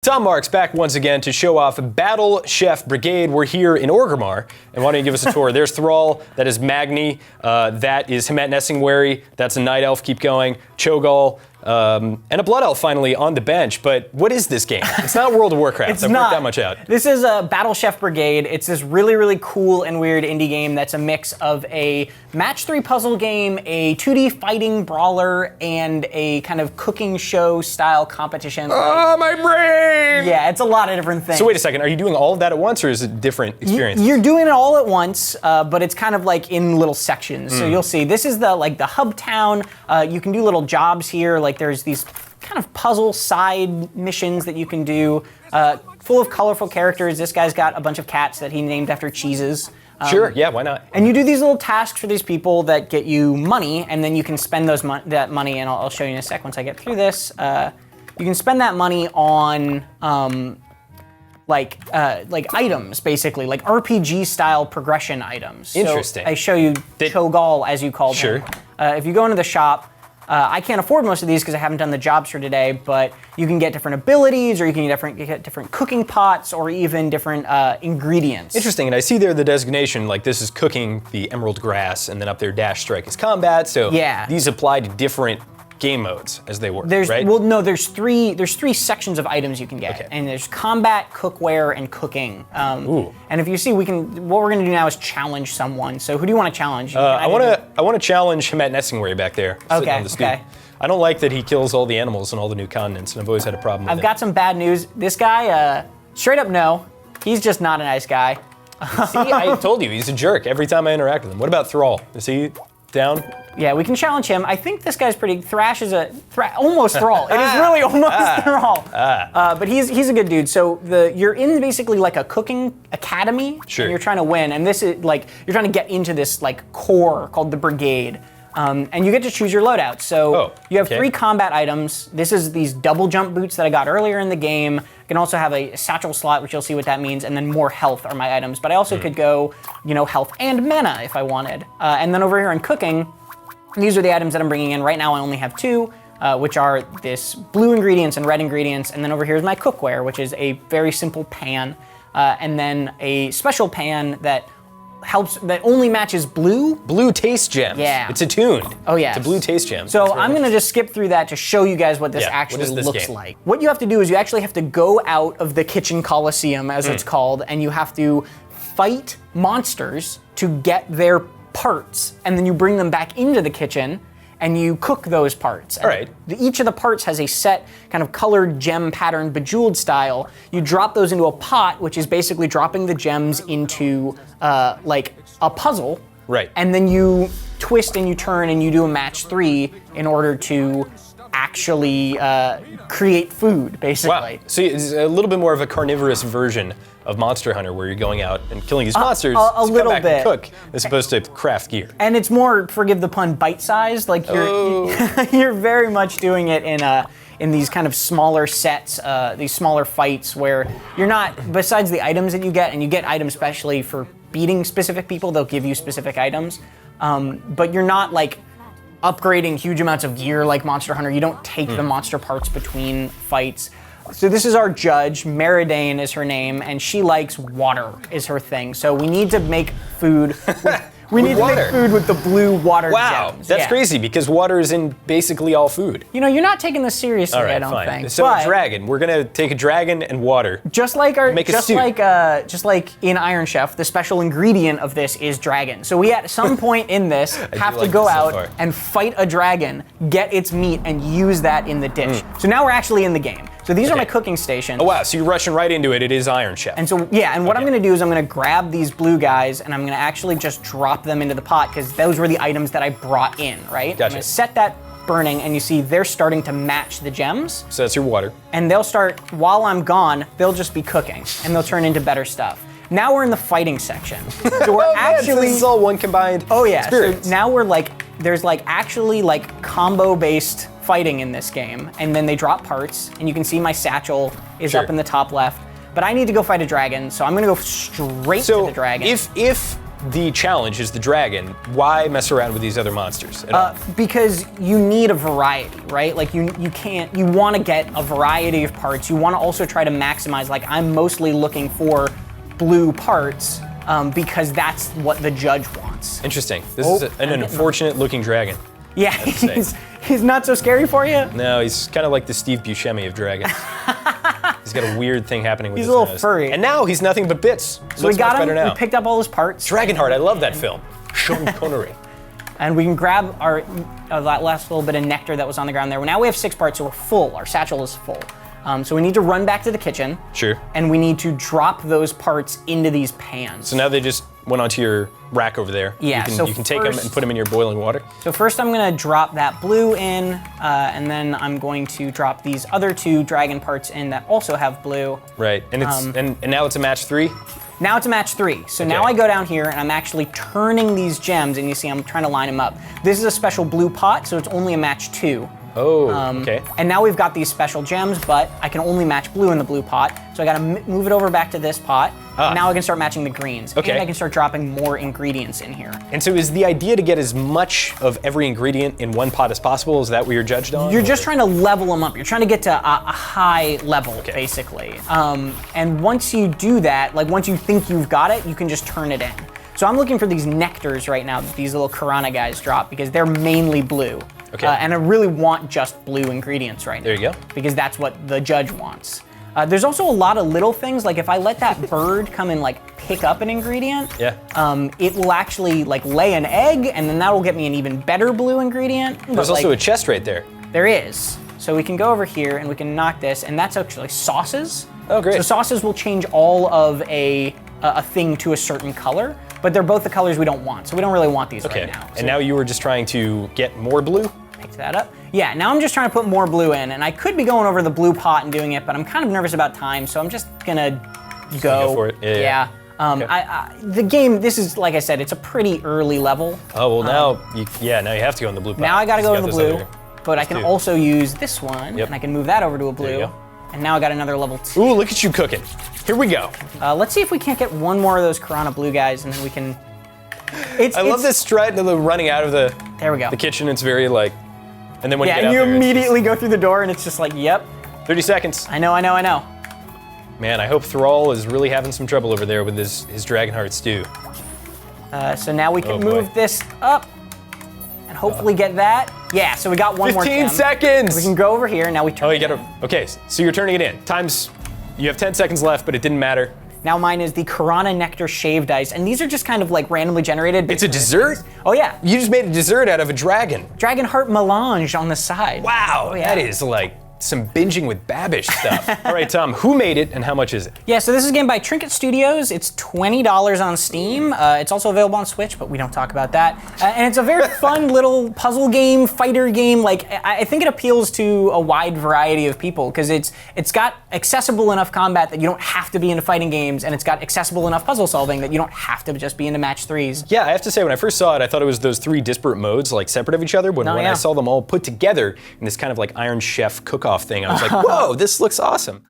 Tom Marks back once again to show off Battle Chef Brigade. We're here in Orgrimmar, and why don't you give us a tour? There's Thrall, that is Magni, that is Hemet Nessingwary, that's a Night Elf, keep going, Cho'Gall, and a Blood Elf finally on the bench. But what is this game? It's not World of Warcraft. It's I've not. worked that much out. This is a Battle Chef Brigade. It's this really, really cool and weird indie game that's a mix of a match 3 puzzle game, a 2D fighting brawler, and a kind of cooking show style competition. Oh, my brain! Yeah, it's a lot of different things. So wait a second, are you doing all of that at once, or is it different experiences? You're doing it all at once, but it's kind of like in little sections. So you'll see, this is the hub town. You can do little jobs here, like there's these kind of puzzle side missions that you can do, full of colorful characters. This guy's got a bunch of cats that he named after cheeses. Sure, yeah, why not? And you do these little tasks for these people that get you money, and then you can spend that money, and I'll show you in a sec once I get through this. You can spend that money on like items, basically, like RPG-style progression items. Interesting. So I show you Cho'Gall, as you called him. If you go into the shop, I can't afford most of these because I haven't done the jobs for today, but you can get different abilities, or you can get different cooking pots, or even different ingredients. Interesting, and I see there the designation, like this is cooking the emerald grass, and then up there dash strike is combat, so yeah. These apply to different game modes as they work, right? Well, no, there's three sections of items you can get, and there's combat, cookware, and cooking. Ooh. And if you see, what we're gonna do now is challenge someone. So who do you want to challenge? I want to challenge Hemet Nessingwary back there. Sitting on the stoop. Okay. I don't like that he kills all the animals in all the new continents, and I've always had a problem with it. I've got some bad news. This guy, straight up no, he's just not a nice guy. See, I told you, he's a jerk every time I interact with him. What about Thrall? Is he down? Yeah, we can challenge him. I think this guy's pretty. Thrash is almost Thrall. It is really almost Thrall. But he's a good dude. So you're in basically like a cooking academy. Sure. And you're trying to win, and this is like you're trying to get into this like core called the Brigade. And you get to choose your loadout. So you have 3 combat items. This is these double jump boots that I got earlier in the game. I can also have a satchel slot, which you'll see what that means, and then more health are my items. But I also could go, health and mana if I wanted. And then over here in cooking, these are the items that I'm bringing in. Right now I only have 2, which are this blue ingredients and red ingredients. And then over here is my cookware, which is a very simple pan. And then a special pan that only matches blue. Blue taste gems. Yeah. It's attuned. Oh, yeah. To blue taste gems. So I'm going to just skip through that to show you guys what this looks like. What you have to do is you actually have to go out of the kitchen coliseum, as it's called, and you have to fight monsters to get their parts, and then you bring them back into the kitchen and you cook those parts. All right. Each of the parts has a set kind of colored gem pattern, bejeweled style. You drop those into a pot, which is basically dropping the gems into like a puzzle. Right. And then you twist and you turn and you do a match 3 in order to actually create food, basically. Wow. So it's a little bit more of a carnivorous version of Monster Hunter, where you're going out and killing these monsters a to little come back bit. and cook, as opposed to craft gear. And it's more, forgive the pun, bite-sized. Like you're very much doing it in these kind of smaller sets, these smaller fights where you're not, besides the items that you get, and you get items especially for beating specific people, they'll give you specific items, but you're not like upgrading huge amounts of gear like Monster Hunter. You don't take the monster parts between fights. So this is our judge, Meridane is her name, and she likes water is her thing. So we need to make food. We need to make food with the blue water gems. That's crazy, because water is in basically all food. You're not taking this seriously, All right, I don't think. So a dragon. We're gonna take a dragon and water. Just like in Iron Chef, the special ingredient of this is dragon. So we at some point in this have to go out and fight a dragon, get its meat, and use that in the dish. So now we're actually in the game. So these are my cooking stations. Oh wow, so you're rushing right into it. It is Iron Chef. And so, what I'm gonna do is I'm gonna grab these blue guys and I'm gonna actually just drop them into the pot, because those were the items that I brought in, right? Gotcha. I'm gonna set that burning, and you see they're starting to match the gems. So that's your water. And they'll start, while I'm gone, they'll just be cooking, and they'll turn into better stuff. Now we're in the fighting section. So we're so this is all one combined experience. So now we're there's actually combo-based fighting in this game, and then they drop parts, and you can see my satchel is up in the top left. But I need to go fight a dragon, so I'm gonna go straight to the dragon. If the challenge is the dragon, why mess around with these other monsters at all? Because you need a variety, right? Like you want to get a variety of parts. You want to also try to maximize, like I'm mostly looking for blue parts because that's what the judge wants. Interesting. This is an unfortunate looking dragon. Yeah, he's not so scary for you? No, he's kind of like the Steve Buscemi of dragons. He's got a weird thing happening with his nose. He's a little furry. And now he's nothing but bits. So we got him, we picked up all his parts. Dragonheart, I love that film. Sean Connery. And we can grab our that last little bit of nectar that was on the ground there. Now we have 6 parts, so we're full. Our satchel is full. So we need to run back to the kitchen. Sure. And we need to drop those parts into these pans. So now they just went onto your rack over there. Yeah, you can take them and put them in your boiling water. So first I'm gonna drop that blue in, and then I'm going to drop these other 2 dragon parts in that also have blue. Right, and it's and now it's a match 3? Now it's a match 3. So now I go down here and I'm actually turning these gems, and you see I'm trying to line them up. This is a special blue pot, so it's only a match 2. Oh, okay. And now we've got these special gems, but I can only match blue in the blue pot. So I gotta move it over back to this pot. And now I can start matching the greens. Okay. And I can start dropping more ingredients in here. And so is the idea to get as much of every ingredient in one pot as possible? Is that what you're judged on? You're just trying to level them up. You're trying to get to a high level, basically. And once you do that, like once you think you've got it, you can just turn it in. So I'm looking for these nectars right now that these little Karana guys drop because they're mainly blue. Okay. And I really want just blue ingredients right now. There you go. Because that's what the judge wants. There's also a lot of little things, like if I let that bird come and like pick up an ingredient, it will actually like lay an egg, and then that will get me an even better blue ingredient. There's also a chest right there. There is. So we can go over here and we can knock this, and that's actually sauces. Oh, great. So sauces will change all of a thing to a certain color, but they're both the colors we don't want, so we don't really want these right now. And now you were just trying to get more blue? Picked that up. Yeah, now I'm just trying to put more blue in, and I could be going over the blue pot and doing it, but I'm kind of nervous about time, so I'm just gonna go. Go for it. Yeah. The game, this is, like I said, it's a pretty early level. Oh, well now you have to go in the blue pot. Now I gotta go in the blue, but I can also use this one, and I can move that over to a blue. There you go. And now I got another level 2. Ooh, look at you cooking. Here we go. Let's see if we can't get one more of those Karana blue guys, and then we can... I love this strut and the running out of the kitchen. It's very like, and then when you get out you there, immediately go through the door, and it's just like, yep. 30 seconds. I know. Man, I hope Thrall is really having some trouble over there with his Dragonheart stew. So now we can move this up, and hopefully get that. Yeah, so we got one more 15 seconds! We can go over here, now we turn it in. Okay, so you're turning it in. You have 10 seconds left, but it didn't matter. Now mine is the Karana Nectar Shaved Ice, and these are just kind of like randomly generated. It's a dessert? Oh yeah. You just made a dessert out of a dragon. Dragonheart melange on the side. Wow, that is like some binging with Babish stuff. All right, Tom, who made it and how much is it? Yeah, so this is a game by Trinket Studios. It's $20 on Steam. It's also available on Switch, but we don't talk about that. And it's a very fun little puzzle game, fighter game. Like, I think it appeals to a wide variety of people because it's got accessible enough combat that you don't have to be into fighting games, and it's got accessible enough puzzle solving that you don't have to just be into match 3s. Yeah, I have to say, when I first saw it, I thought it was those 3 disparate modes, like separate of each other. But when I saw them all put together in this kind of like Iron Chef cook-off thing, I was like, whoa, this looks awesome.